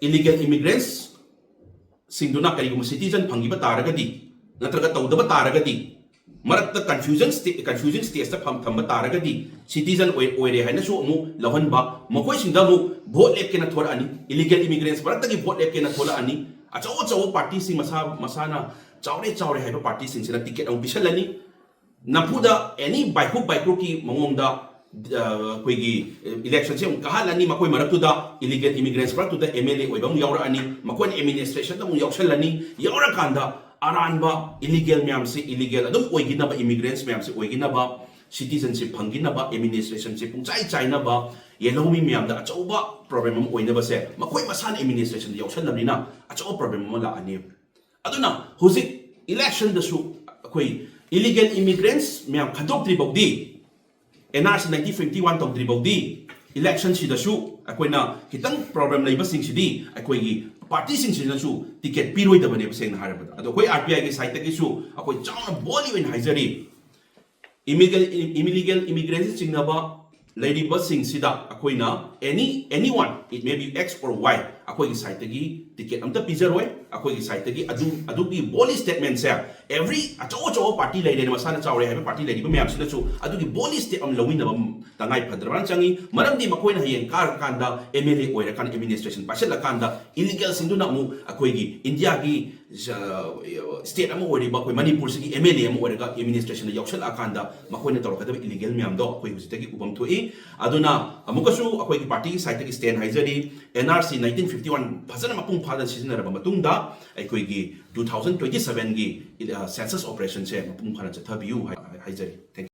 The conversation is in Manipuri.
illegal immigrants singduna karigum citizen phangiba taragadi natraga tawdaba taragadi marakta confusion stage ta thamba taragadi citizen oire haina su amu lawanba makoi singda mu vote lep ke na thora ani illegal immigrants marakta ki vote lep ke na thola ani achau party sing masana chaure haiba party sing sina ticket ang bisalani napuda any by hook ki mangongda koigi election se kahalani makoi maraktuda illegal immigrants maraktuda MLA oibang yaurani makoi administration ta mu yauksalani yaurakanda aranba illegal myam se illegal adum oigina ba immigrants myam se oigina ba citizenship phangina ba administration se chai na ba yelhou mi myam da achouba problem am oina ba se makoi masan administration yauksallamina achouba problem am la ani aduna huzik election da su koi illegal immigrants myam khadok tribodi NRC 1951 tong tribodi election si da su akoina kitang problem leiba sing sidi akoi gi party sing sina su ticket piroi da bane seng harabada ado koi RPI gi site gi su akoi chauna boli wen haizari illegal immigrants sing na ba lady bus sing sida akoina anyone it may be X or Y akoi gi site gi ticket amta pizaroi akoi gi site gi adu gi boli statement se every acho party lady masana chaure have party lady ba myam sina su adu gi boli state am lawin na tangai phadran changi maram di makoi na yen kar kanda MLA oira kan administration pasal kanda illegal sindu na mu akoi gi India gi state am ori ba koi Manipur gi MLA am ori ga administration yaksal akanda makoi na tor kada illegal myam do akoi husita gi ubam thui aduna amukasu akoi gi party site gi stand haizari NRC 1951 phasana mapung phadan season ra matungda akoi gi 2027 gi census operation se mapung phana chathabiu haizari thank you